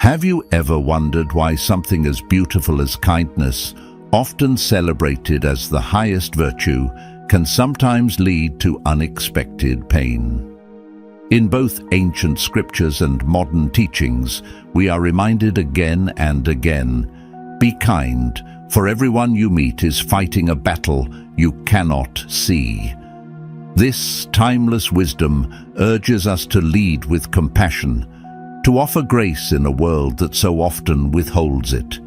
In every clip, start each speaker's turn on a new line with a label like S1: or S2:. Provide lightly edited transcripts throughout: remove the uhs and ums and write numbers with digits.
S1: Have you ever wondered why something as beautiful as kindness, often celebrated as the highest virtue, can sometimes lead to unexpected pain? In both ancient scriptures and modern teachings, we are reminded again and again, be kind, for everyone you meet is fighting a battle you cannot see. This timeless wisdom urges us to lead with compassion, to offer grace in a world that so often withholds it.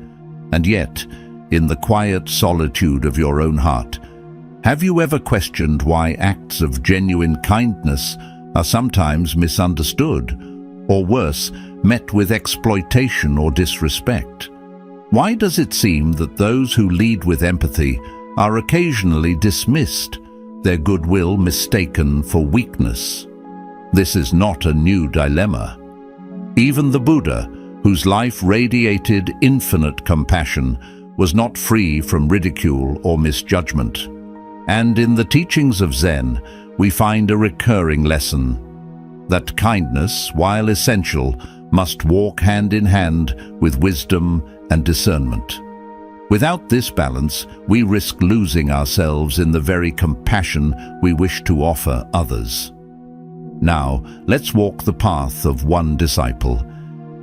S1: And yet, in the quiet solitude of your own heart, have you ever questioned why acts of genuine kindness are sometimes misunderstood, or worse, met with exploitation or disrespect? Why does it seem that those who lead with empathy are occasionally dismissed, their goodwill mistaken for weakness? This is not a new dilemma. Even the Buddha, whose life radiated infinite compassion, was not free from ridicule or misjudgment. And in the teachings of Zen, we find a recurring lesson that kindness, while essential, must walk hand in hand with wisdom and discernment. Without this balance, we risk losing ourselves in the very compassion we wish to offer others. Now, let's walk the path of one disciple.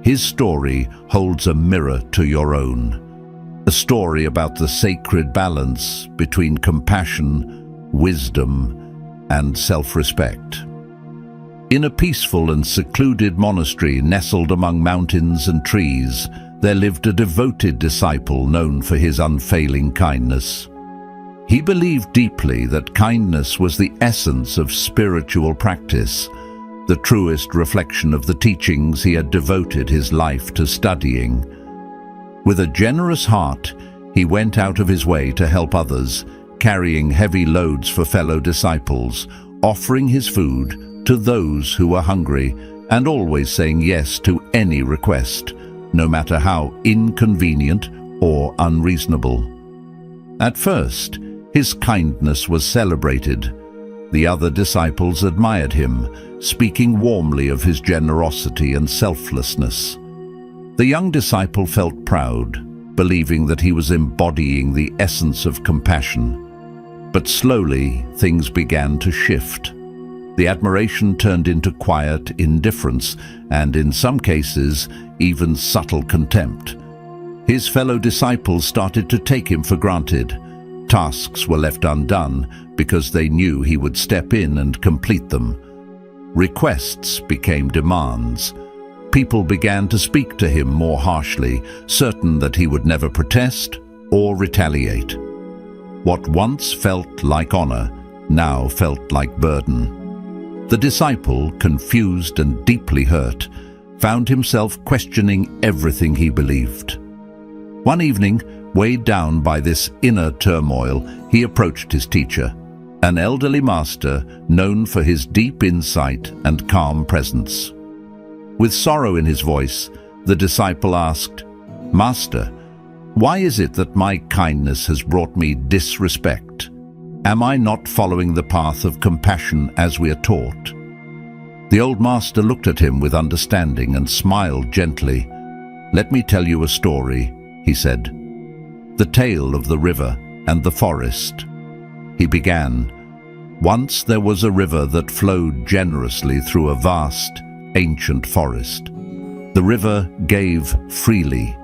S1: His story holds a mirror to your own. A story about the sacred balance between compassion, wisdom, and self-respect. In a peaceful and secluded monastery nestled among mountains and trees, there lived a devoted disciple known for his unfailing kindness. He believed deeply that kindness was the essence of spiritual practice, the truest reflection of the teachings he had devoted his life to studying. With a generous heart, he went out of his way to help others, carrying heavy loads for fellow disciples, offering his food to those who were hungry, and always saying yes to any request, no matter how inconvenient or unreasonable. At first, his kindness was celebrated. The other disciples admired him, speaking warmly of his generosity and selflessness. The young disciple felt proud, believing that he was embodying the essence of compassion. But slowly, things began to shift. The admiration turned into quiet indifference, and in some cases, even subtle contempt. His fellow disciples started to take him for granted. Tasks were left undone because they knew he would step in and complete them. Requests became demands. People began to speak to him more harshly, certain that he would never protest or retaliate. What once felt like honor now felt like burden. The disciple, confused and deeply hurt, found himself questioning everything he believed. One evening, weighed down by this inner turmoil, he approached his teacher, an elderly master known for his deep insight and calm presence. With sorrow in his voice, the disciple asked, "Master, why is it that my kindness has brought me disrespect? Am I not following the path of compassion as we are taught?" The old master looked at him with understanding and smiled gently. "Let me tell you a story," he said. "The tale of the river and the forest." He began, "Once there was a river that flowed generously through a vast, ancient forest. The river gave freely.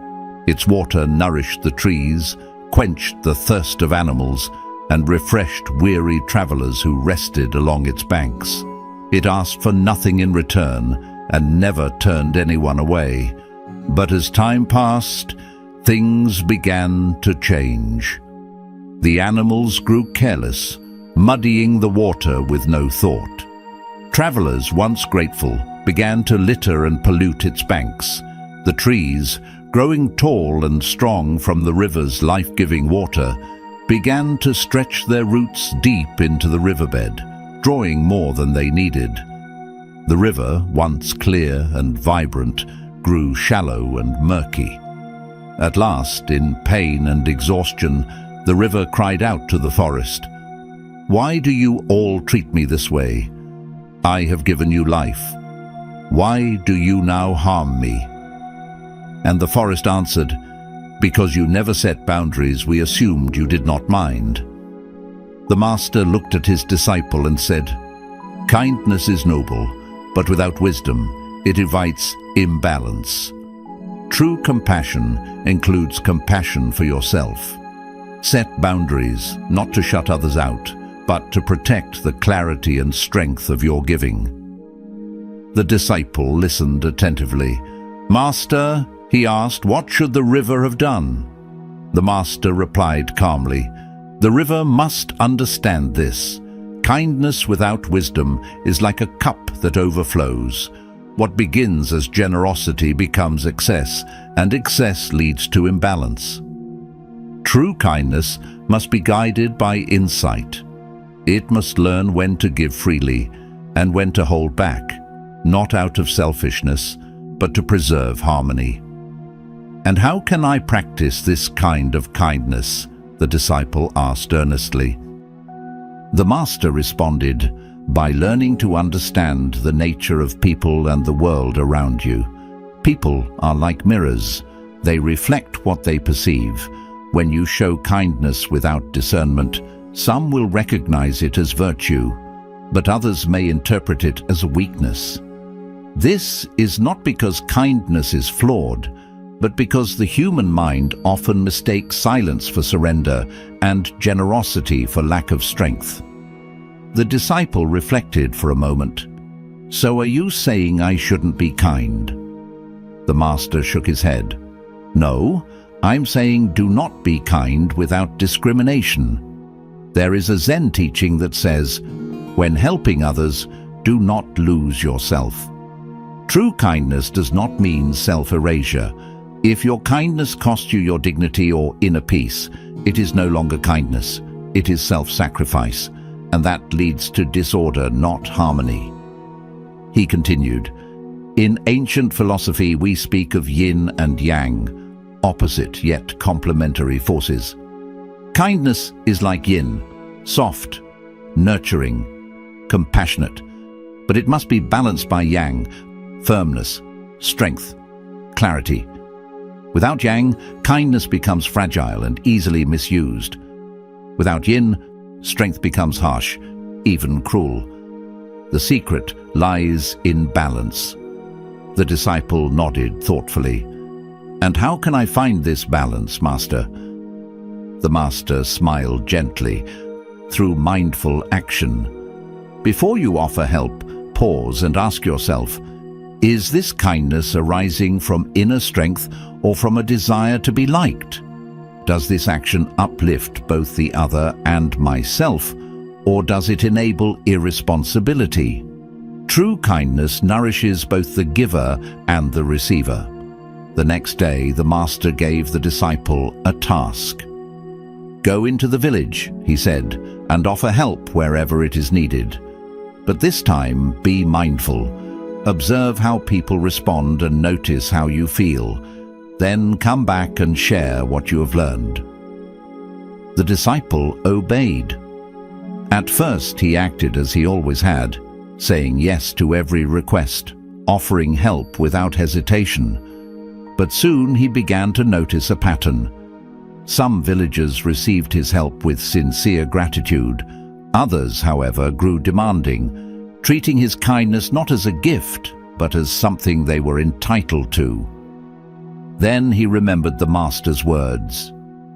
S1: Its water nourished the trees, quenched the thirst of animals, and refreshed weary travelers who rested along its banks. It asked for nothing in return and never turned anyone away. But as time passed, things began to change. The animals grew careless, muddying the water with no thought. Travelers, once grateful, began to litter and pollute its banks. The trees, growing tall and strong from the river's life-giving water, began to stretch their roots deep into the riverbed, drawing more than they needed. The river, once clear and vibrant, grew shallow and murky. At last, in pain and exhaustion, the river cried out to the forest, "Why do you all treat me this way? I have given you life. Why do you now harm me?" And the forest answered, "Because you never set boundaries, we assumed you did not mind." The master looked at his disciple and said, "Kindness is noble, but without wisdom, it invites imbalance. True compassion includes compassion for yourself. Set boundaries, not to shut others out, but to protect the clarity and strength of your giving." The disciple listened attentively. "Master," he asked, "what should the river have done?" The master replied calmly, "The river must understand this. Kindness without wisdom is like a cup that overflows. What begins as generosity becomes excess, and excess leads to imbalance. True kindness must be guided by insight. It must learn when to give freely and when to hold back, not out of selfishness, but to preserve harmony." "And how can I practice this kind of kindness?" the disciple asked earnestly. The master responded, "By learning to understand the nature of people and the world around you. People are like mirrors. They reflect what they perceive. When you show kindness without discernment, some will recognize it as virtue, but others may interpret it as a weakness. This is not because kindness is flawed, but because the human mind often mistakes silence for surrender and generosity for lack of strength." The disciple reflected for a moment. "So are you saying I shouldn't be kind?" The master shook his head. "No, I'm saying do not be kind without discrimination. There is a Zen teaching that says, when helping others, do not lose yourself. True kindness does not mean self-erasure. If your kindness costs you your dignity or inner peace, it is no longer kindness, it is self-sacrifice, and that leads to disorder, not harmony." He continued, "In ancient philosophy we speak of yin and yang, opposite yet complementary forces. Kindness is like yin, soft, nurturing, compassionate, but it must be balanced by yang, firmness, strength, clarity. Without yang, kindness becomes fragile and easily misused. Without yin, strength becomes harsh, even cruel. The secret lies in balance." The disciple nodded thoughtfully. "And how can I find this balance, Master?" The master smiled gently. "Through mindful action. Before you offer help, pause and ask yourself, is this kindness arising from inner strength or from a desire to be liked? Does this action uplift both the other and myself, or does it enable irresponsibility? True kindness nourishes both the giver and the receiver." The next day, the master gave the disciple a task. "Go into the village," he said, "and offer help wherever it is needed. But this time, be mindful. Observe how people respond and notice how you feel. Then come back and share what you have learned." The disciple obeyed. At first he acted as he always had, saying yes to every request, offering help without hesitation. But soon he began to notice a pattern. Some villagers received his help with sincere gratitude. Others, however, grew demanding, treating his kindness not as a gift, but as something they were entitled to. Then he remembered the master's words.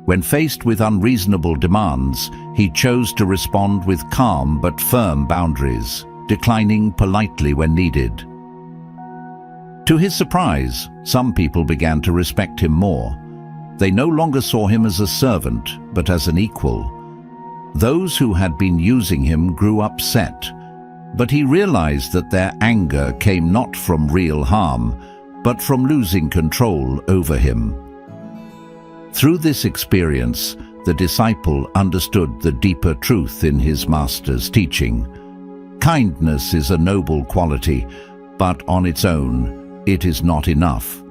S1: When faced with unreasonable demands, he chose to respond with calm but firm boundaries, declining politely when needed. To his surprise, some people began to respect him more. They no longer saw him as a servant, but as an equal. Those who had been using him grew upset, but he realized that their anger came not from real harm, but from losing control over him. Through this experience, the disciple understood the deeper truth in his master's teaching. Kindness is a noble quality, but on its own, it is not enough.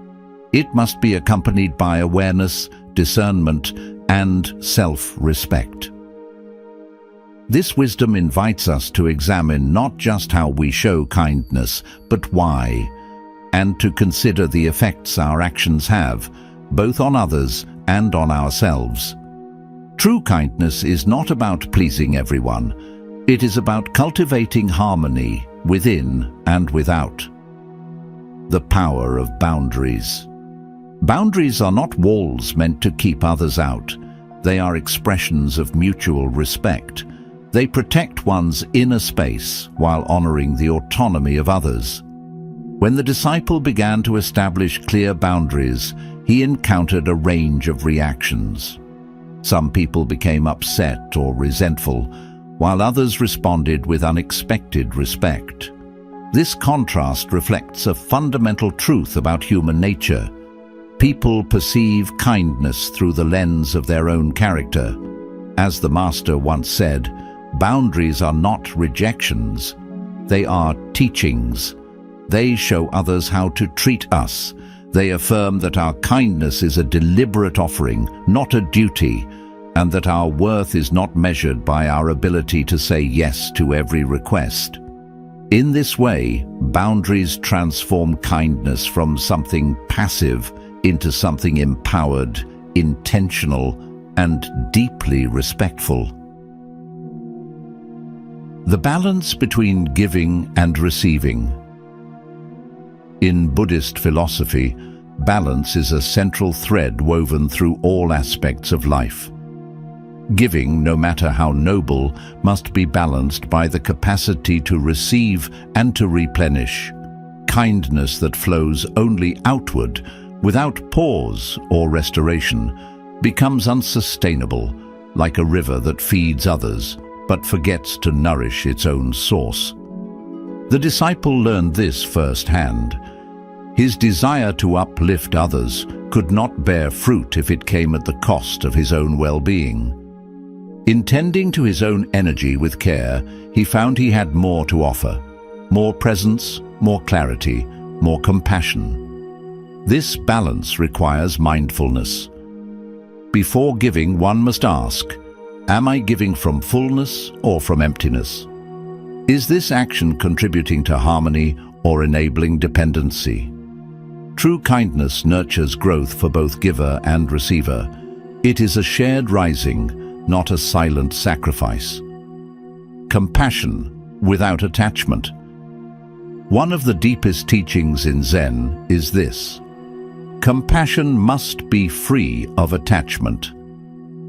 S1: It must be accompanied by awareness, discernment, and self-respect. This wisdom invites us to examine not just how we show kindness, but why, and to consider the effects our actions have, both on others and on ourselves. True kindness is not about pleasing everyone. It is about cultivating harmony within and without. The power of boundaries. Boundaries are not walls meant to keep others out. They are expressions of mutual respect. They protect one's inner space while honoring the autonomy of others. When the disciple began to establish clear boundaries, he encountered a range of reactions. Some people became upset or resentful, while others responded with unexpected respect. This contrast reflects a fundamental truth about human nature. People perceive kindness through the lens of their own character. As the Master once said, boundaries are not rejections, they are teachings. They show others how to treat us. They affirm that our kindness is a deliberate offering, not a duty, and that our worth is not measured by our ability to say yes to every request. In this way, boundaries transform kindness from something passive into something empowered, intentional, and deeply respectful. The balance between giving and receiving. In Buddhist philosophy, balance is a central thread woven through all aspects of life. Giving, no matter how noble, must be balanced by the capacity to receive and to replenish. Kindness that flows only outward, without pause or restoration, becomes unsustainable, like a river that feeds others, but forgets to nourish its own source. The disciple learned this firsthand. His desire to uplift others could not bear fruit if it came at the cost of his own well-being. In tending to his own energy with care, he found he had more to offer: more presence, more clarity, more compassion. This balance requires mindfulness. Before giving, one must ask, am I giving from fullness or from emptiness? Is this action contributing to harmony or enabling dependency? True kindness nurtures growth for both giver and receiver. It is a shared rising, not a silent sacrifice. Compassion without attachment. One of the deepest teachings in Zen is this: compassion must be free of attachment.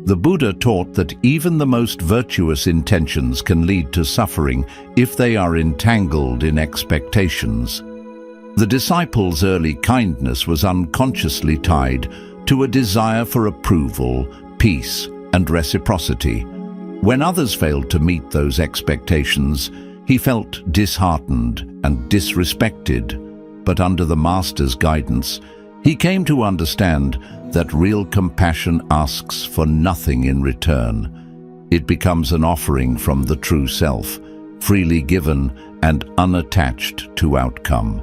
S1: The Buddha taught that even the most virtuous intentions can lead to suffering if they are entangled in expectations. The disciple's early kindness was unconsciously tied to a desire for approval, peace, and reciprocity. When others failed to meet those expectations, he felt disheartened and disrespected. But under the Master's guidance, he came to understand that real compassion asks for nothing in return. It becomes an offering from the true self, freely given and unattached to outcome.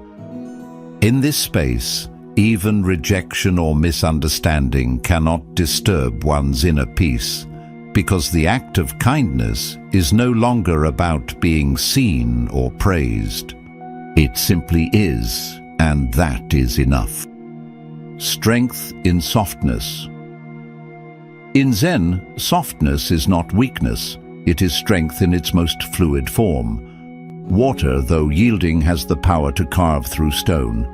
S1: In this space, even rejection or misunderstanding cannot disturb one's inner peace, because the act of kindness is no longer about being seen or praised. It simply is, and that is enough. Strength in softness. In Zen, softness is not weakness, it is strength in its most fluid form. Water, though yielding, has the power to carve through stone.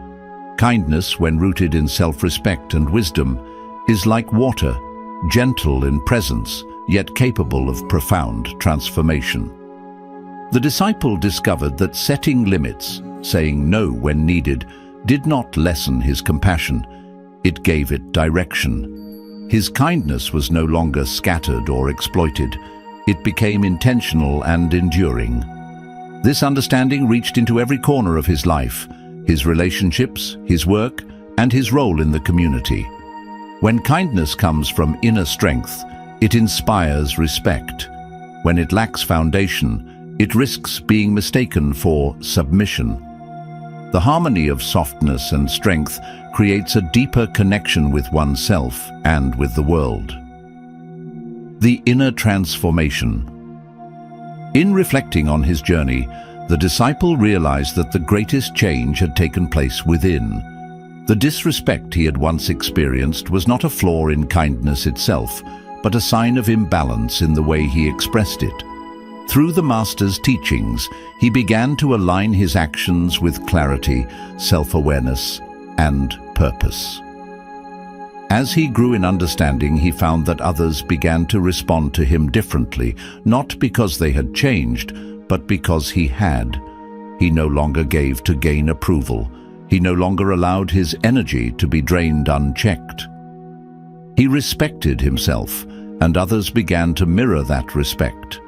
S1: Kindness, when rooted in self-respect and wisdom, is like water, gentle in presence, yet capable of profound transformation. The disciple discovered that setting limits, saying no when needed, did not lessen his compassion. It gave it direction. His kindness was no longer scattered or exploited. It became intentional and enduring. This understanding reached into every corner of his life, his relationships, his work, and his role in the community. When kindness comes from inner strength, it inspires respect. When it lacks foundation, it risks being mistaken for submission. The harmony of softness and strength creates a deeper connection with oneself and with the world. The inner transformation. In reflecting on his journey, The disciple realized that the greatest change had taken place within. The disrespect he had once experienced was not a flaw in kindness itself, but a sign of imbalance in the way he expressed it. Through the Master's teachings, he began to align his actions with clarity, self-awareness, and purpose. As he grew in understanding, he found that others began to respond to him differently, not because they had changed, but because he had. He no longer gave to gain approval. He no longer allowed his energy to be drained unchecked. He respected himself, and others began to mirror that respect.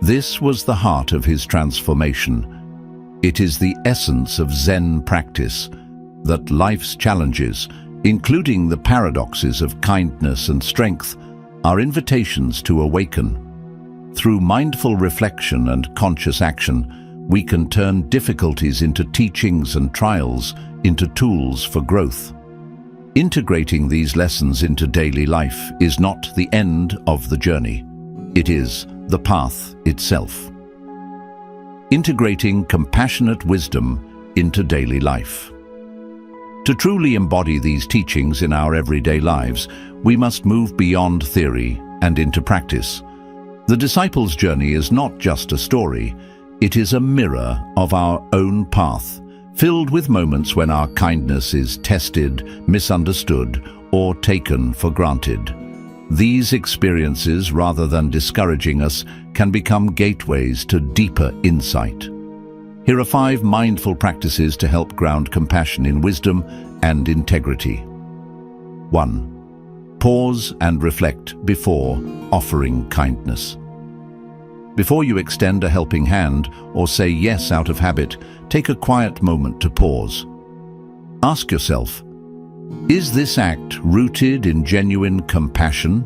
S1: This was the heart of his transformation. It is the essence of Zen practice, that life's challenges, including the paradoxes of kindness and strength, are invitations to awaken. Through mindful reflection and conscious action, we can turn difficulties into teachings and trials into tools for growth. Integrating these lessons into daily life is not the end of the journey. It is the path itself. Integrating compassionate wisdom into daily life. To truly embody these teachings in our everyday lives, we must move beyond theory and into practice. The disciple's journey is not just a story. It is a mirror of our own path, filled with moments when our kindness is tested, misunderstood, or taken for granted. These experiences, rather than discouraging us, can become gateways to deeper insight. Here are 5 mindful practices to help ground compassion in wisdom and integrity. 1. Pause and reflect before offering kindness. Before you extend a helping hand or say yes out of habit, take a quiet moment to pause. Ask yourself, is this act rooted in genuine compassion,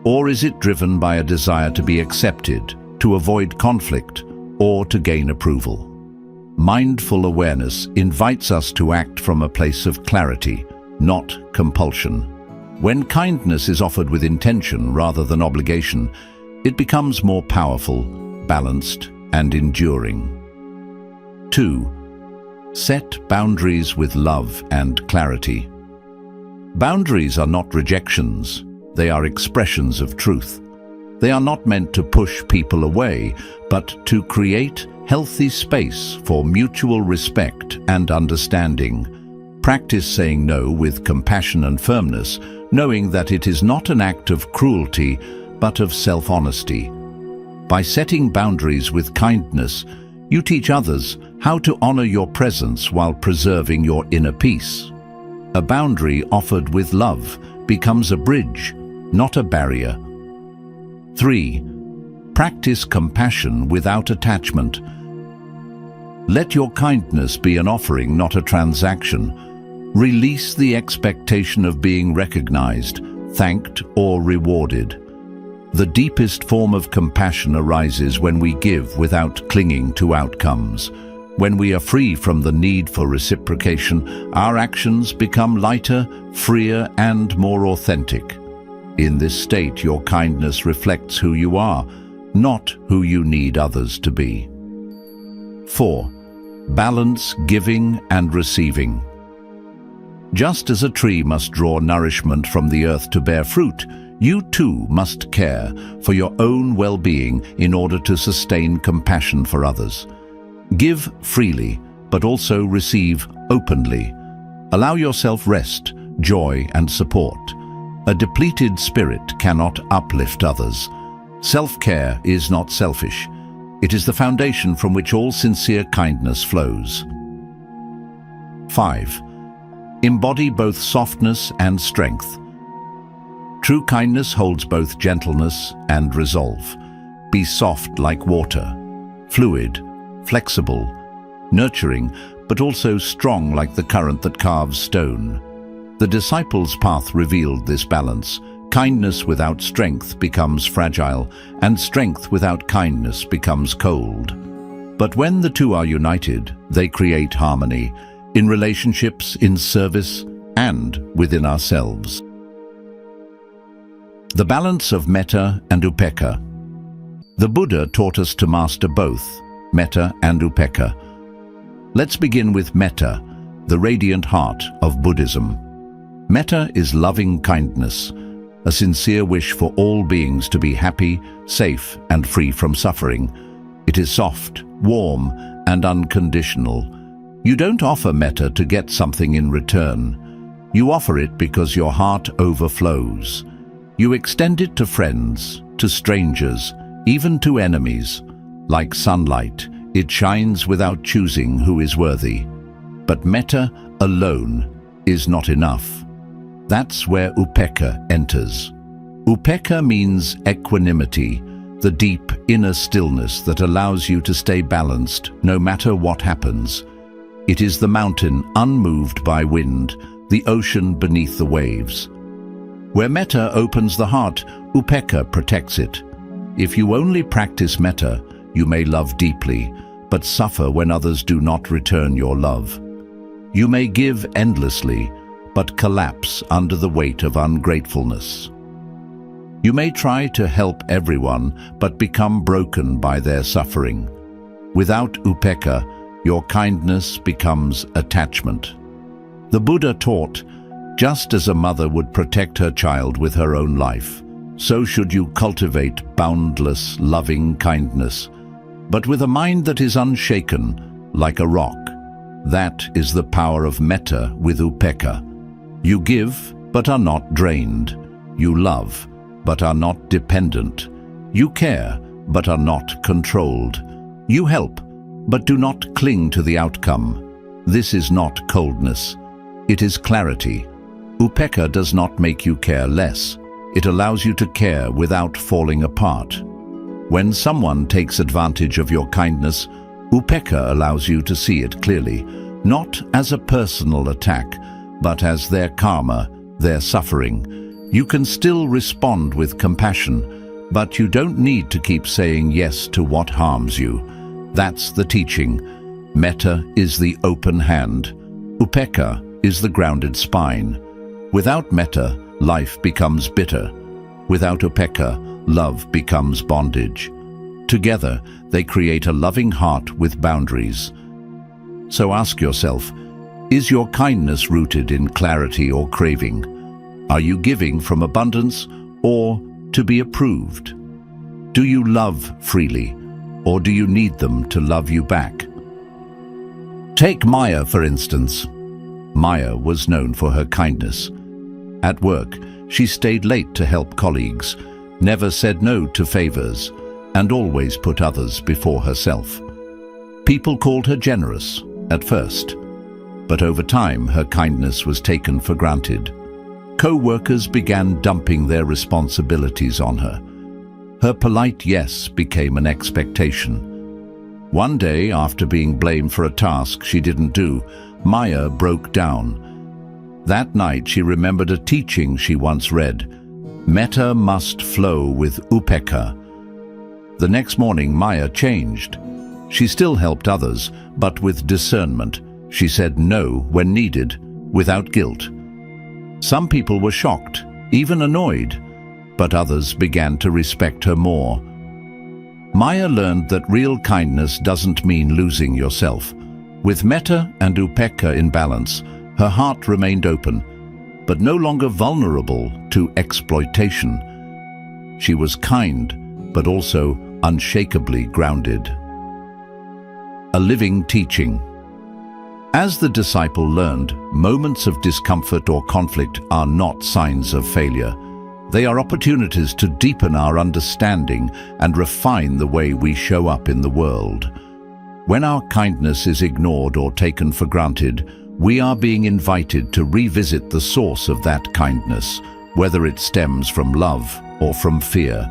S1: or is it driven by a desire to be accepted, to avoid conflict, or to gain approval? Mindful awareness invites us to act from a place of clarity, not compulsion. When kindness is offered with intention rather than obligation, it becomes more powerful, balanced, and enduring. 2. Set boundaries with love and clarity. Boundaries are not rejections, they are expressions of truth. They are not meant to push people away, but to create healthy space for mutual respect and understanding. Practice saying no with compassion and firmness, knowing that it is not an act of cruelty, but of self-honesty. By setting boundaries with kindness, you teach others how to honor your presence while preserving your inner peace. A boundary offered with love becomes a bridge, not a barrier. 3. Practice compassion without attachment. Let your kindness be an offering, not a transaction. Release the expectation of being recognized, thanked, or rewarded. The deepest form of compassion arises when we give without clinging to outcomes. When we are free from the need for reciprocation, our actions become lighter, freer, and more authentic. In this state, your kindness reflects who you are, not who you need others to be. 4. Balance giving and receiving. Just as a tree must draw nourishment from the earth to bear fruit, you too must care for your own well-being in order to sustain compassion for others. Give freely, but also receive openly. Allow yourself rest, joy, and support. A depleted spirit cannot uplift others. Self-care is not selfish. It is the foundation from which all sincere kindness flows. 5. Embody both softness and strength. True kindness holds both gentleness and resolve. Be soft like water, fluid, flexible, nurturing, but also strong like the current that carves stone. The disciple's path revealed this balance. Kindness without strength becomes fragile, and strength without kindness becomes cold. But when the two are united, they create harmony, in relationships, in service, and within ourselves. The balance of metta and upekkha. The Buddha taught us to master both, metta and upekkha. Let's begin with metta, the radiant heart of Buddhism. Metta is loving kindness, a sincere wish for all beings to be happy, safe, and free from suffering. It is soft, warm, and unconditional. You don't offer metta to get something in return. You offer it because your heart overflows. You extend it to friends, to strangers, even to enemies. Like sunlight, it shines without choosing who is worthy. But metta alone is not enough. That's where upekkha enters. Upekkha means equanimity, the deep inner stillness that allows you to stay balanced no matter what happens. It is the mountain unmoved by wind, the ocean beneath the waves. Where metta opens the heart, upekkha protects it. If you only practice metta, you may love deeply, but suffer when others do not return your love. You may give endlessly, but collapse under the weight of ungratefulness. You may try to help everyone, but become broken by their suffering. Without upekkha, your kindness becomes attachment. The Buddha taught, just as a mother would protect her child with her own life, so should you cultivate boundless, loving kindness, but with a mind that is unshaken, like a rock. That is the power of metta with upekkha. You give, but are not drained. You love, but are not dependent. You care, but are not controlled. You help, but do not cling to the outcome. This is not coldness. It is clarity. Upekkha does not make you care less. It allows you to care without falling apart. When someone takes advantage of your kindness, upekkha allows you to see it clearly, not as a personal attack, but as their karma, their suffering. You can still respond with compassion, but you don't need to keep saying yes to what harms you. That's the teaching. Metta is the open hand. Upekkha is the grounded spine. Without metta, life becomes bitter. Without upekkha, love becomes bondage. Together, they create a loving heart with boundaries. So ask yourself, is your kindness rooted in clarity or craving? Are you giving from abundance or to be approved? Do you love freely, or do you need them to love you back? Take Maya, for instance. Maya was known for her kindness. At work, she stayed late to help colleagues, never said no to favors, and always put others before herself. People called her generous at first, but over time her kindness was taken for granted. Co-workers began dumping their responsibilities on her. Her polite yes became an expectation. One day, after being blamed for a task she didn't do, Maya broke down. That night she remembered a teaching she once read: metta must flow with upekkha. The next morning Maya changed. She still helped others, but with discernment. She said no when needed, without guilt. Some people were shocked, even annoyed, but others began to respect her more. Maya learned that real kindness doesn't mean losing yourself. With metta and upekkha in balance, her heart remained open, but no longer vulnerable to exploitation. She was kind, but also unshakably grounded. A living teaching. As the disciple learned, moments of discomfort or conflict are not signs of failure. They are opportunities to deepen our understanding and refine the way we show up in the world. When our kindness is ignored or taken for granted, we are being invited to revisit the source of that kindness, whether it stems from love or from fear.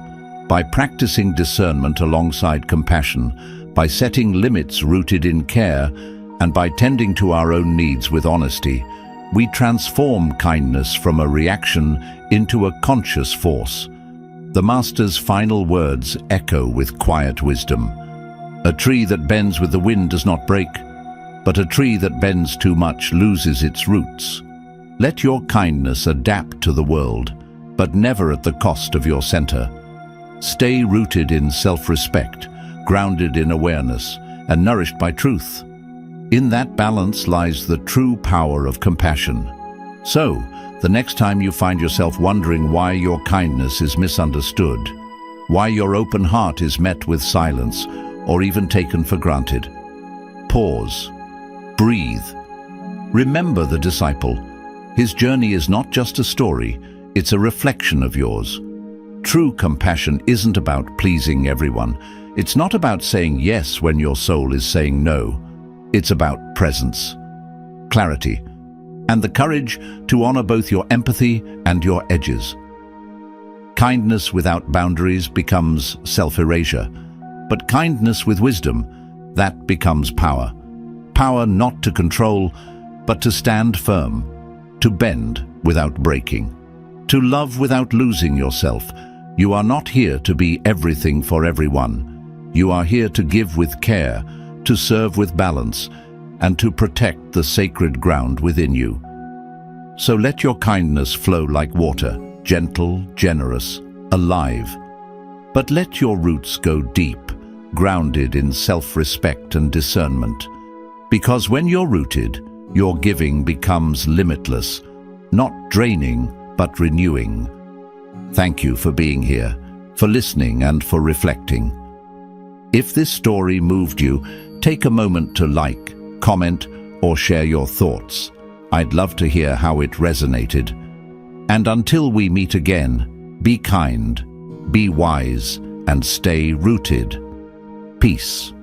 S1: By practicing discernment alongside compassion, by setting limits rooted in care, and by tending to our own needs with honesty, we transform kindness from a reaction into a conscious force. The Master's final words echo with quiet wisdom. A tree that bends with the wind does not break, but a tree that bends too much loses its roots. Let your kindness adapt to the world, but never at the cost of your center. Stay rooted in self-respect, grounded in awareness, and nourished by truth. In that balance lies the true power of compassion. So, the next time you find yourself wondering why your kindness is misunderstood, why your open heart is met with silence or even taken for granted, pause, breathe. Remember the disciple. His journey is not just a story, it's a reflection of yours. True compassion isn't about pleasing everyone. It's not about saying yes when your soul is saying no. It's about presence, clarity, and the courage to honor both your empathy and your edges. Kindness without boundaries becomes self-erasure, but kindness with wisdom, that becomes power. Power not to control, but to stand firm, to bend without breaking, to love without losing yourself. You are not here to be everything for everyone. You are here to give with care, to serve with balance, and to protect the sacred ground within you. So let your kindness flow like water, gentle, generous, alive. But let your roots go deep, grounded in self-respect and discernment. Because when you're rooted, your giving becomes limitless, not draining, but renewing. Thank you for being here, for listening and for reflecting. If this story moved you, take a moment to like, comment, or share your thoughts. I'd love to hear how it resonated. And until we meet again, be kind, be wise, and stay rooted. Peace.